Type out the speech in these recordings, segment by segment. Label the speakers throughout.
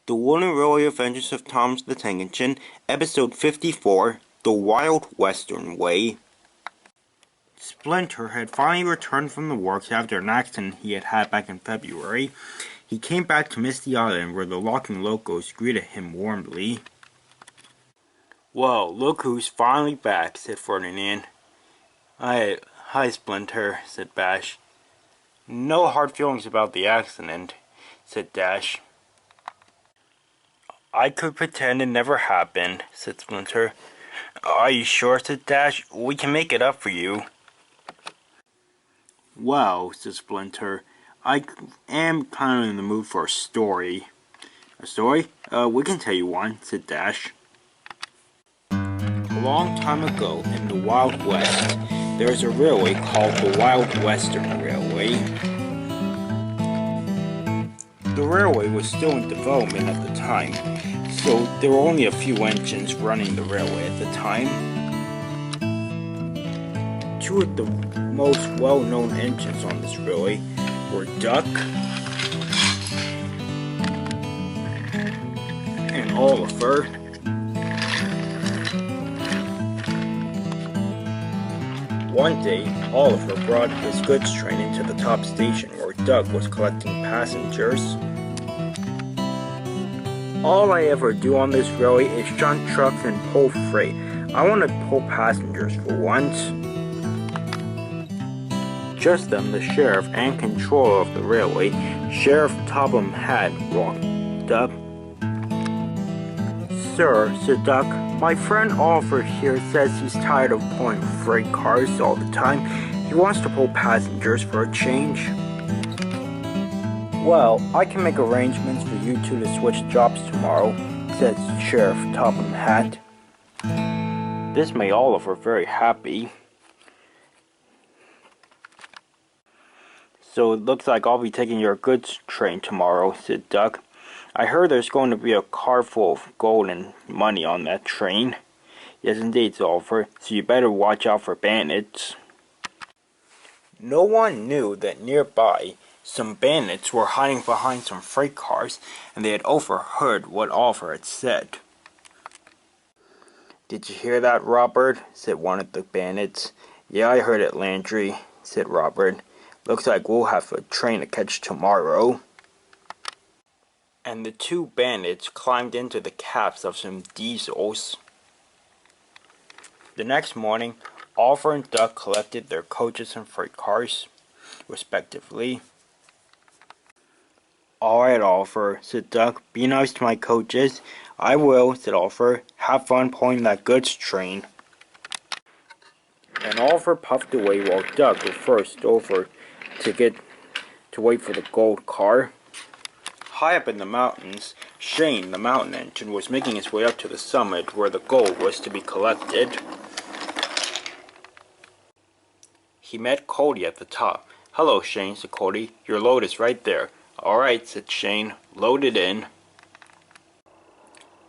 Speaker 1: The Wooden Railway Adventures of Thomas the Tank Engine, Episode 54, The Wild Western Way. Splinter had finally returned from the works after an accident he had had back in February. He came back to Misty Island where the Locking Locos greeted him warmly. "Well, look who's finally back," said Ferdinand. Hi, Splinter," said Bash. "No hard feelings about the accident," said Dash. "I could pretend it never happened," said Splinter. "Are you sure?" said Dash. "We can make it up for you." "Well," said Splinter, "I am kind of in the mood for a story." "A story? We can tell you one," said Dash. A long time ago, in the Wild West, there was a railway called the Wild Western Railway. The railway was still in development at the time, so there were only a few engines running the railway at the time. Two of the most well-known engines on this railway were Duck and Oliver. One day, Oliver brought his goods train into the top station where Duck was collecting passengers. "All I ever do on this railway is shunt trucks and pull freight. I want to pull passengers for once." Just then, the sheriff and controller of the railway, Sheriff Topham Hatt, walked up. "Sir," said Duck, "my friend Oliver here says he's tired of pulling freight cars all the time. He wants to pull passengers for a change." "Well, I can make arrangements for you two to switch jobs tomorrow," said Sheriff Topham Hatt. This made Oliver very happy. "So it looks like I'll be taking your goods train tomorrow," said Duck. "I heard there's going to be a car full of gold and money on that train." "Yes, indeed," said Oliver, "so you better watch out for bandits." No one knew that nearby some bandits were hiding behind some freight cars, and they had overheard what Oliver had said. "Did you hear that, Robert?" said one of the bandits. "Yeah, I heard it, Landry," said Robert. "Looks like we'll have a train to catch tomorrow." And the two bandits climbed into the cabs of some diesels. The next morning, Oliver and Duck collected their coaches and freight cars, respectively. "All right, Oliver," said Duck, "be nice to my coaches." "I will," said Oliver. "Have fun pulling that goods train." And Oliver puffed away while Duck reversed over to wait for the gold car. High up in the mountains, Shane, the mountain engine, was making his way up to the summit where the gold was to be collected. He met Cody at the top. "Hello, Shane," said Cody. "Your load is right there." "All right," said Shane. "Load it in."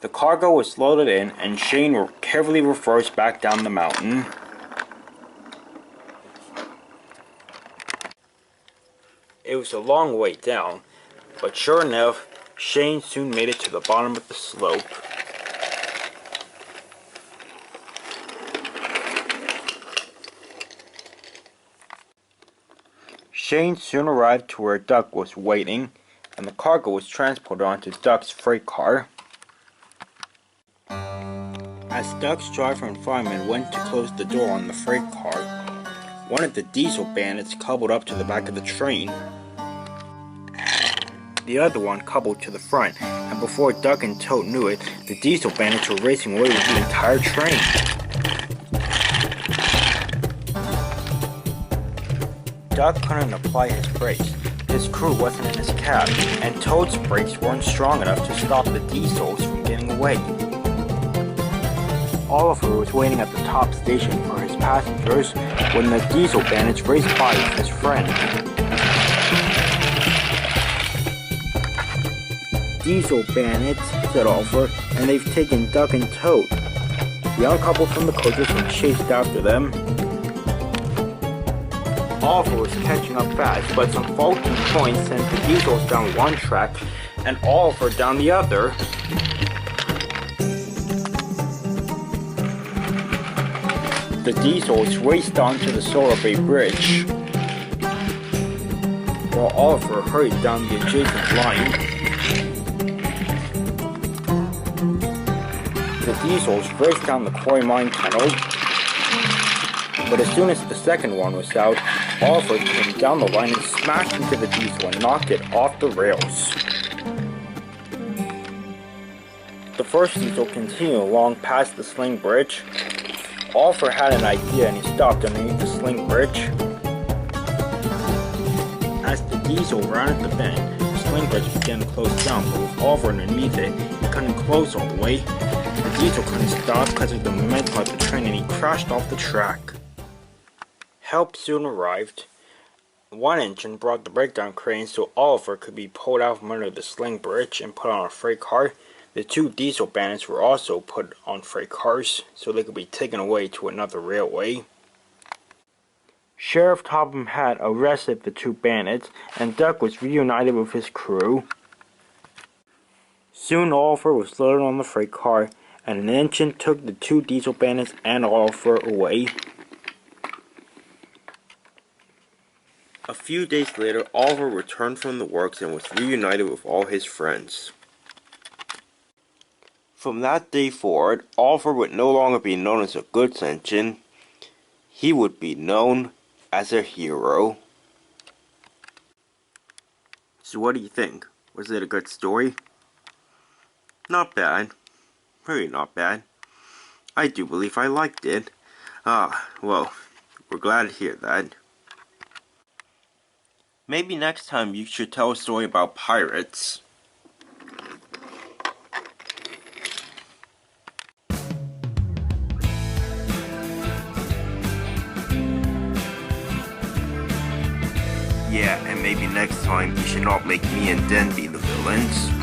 Speaker 1: The cargo was loaded in, and Shane carefully reversed back down the mountain. It was a long way down, but sure enough, Shane soon made it to the bottom of the slope. Shane soon arrived to where Duck was waiting, and the cargo was transported onto Duck's freight car. As Duck's driver and fireman went to close the door on the freight car, one of the diesel bandits coupled up to the back of the train. The other one coupled to the front, and before Duck and Toad knew it, the diesel bandits were racing away with the entire train. Duck couldn't apply his brakes. His crew wasn't in his cab, and Toad's brakes weren't strong enough to stop the diesels from getting away. Oliver was waiting at the top station for his passengers when the diesel bandits raced by with his friend. "Diesel bandits," said Oliver, "and they've taken Duck and Toad." He uncoupled from the coaches and chased after them. Oliver was catching up fast, but some faulty points sent the diesels down one track and Oliver down the other. The diesels raced onto the Solar Bay Bridge, while Oliver hurried down the adjacent line. The diesels raced down the quarry mine tunnel, but as soon as the second one was out, Oliver came down the line and smashed into the diesel and knocked it off the rails. The first diesel continued along past the sling bridge. Oliver had an idea and he stopped underneath the sling bridge. As the diesel rounded the bend, the sling bridge began to close down, but with Oliver underneath it, he couldn't close all the way. The diesel couldn't stop because of the momentum of the train and he crashed off the track. Help soon arrived. One engine brought the breakdown crane so Oliver could be pulled out from under the sling bridge and put on a freight car. The two diesel bandits were also put on freight cars so they could be taken away to another railway. Sheriff Topham Hatt arrested the two bandits and Duck was reunited with his crew. Soon Oliver was loaded on the freight car and an engine took the two diesel bandits and Oliver away.
Speaker 2: A few days later, Oliver returned from the works and was reunited with all his friends. From that day forward, Oliver would no longer be known as a goods engine. He would be known as a hero. So what do you think? Was it a good story? Not bad. Really not bad. I do believe I liked it. Well, we're glad to hear that. Maybe next time you should tell a story about pirates. Yeah, and maybe next time you should not make me and Den be the villains.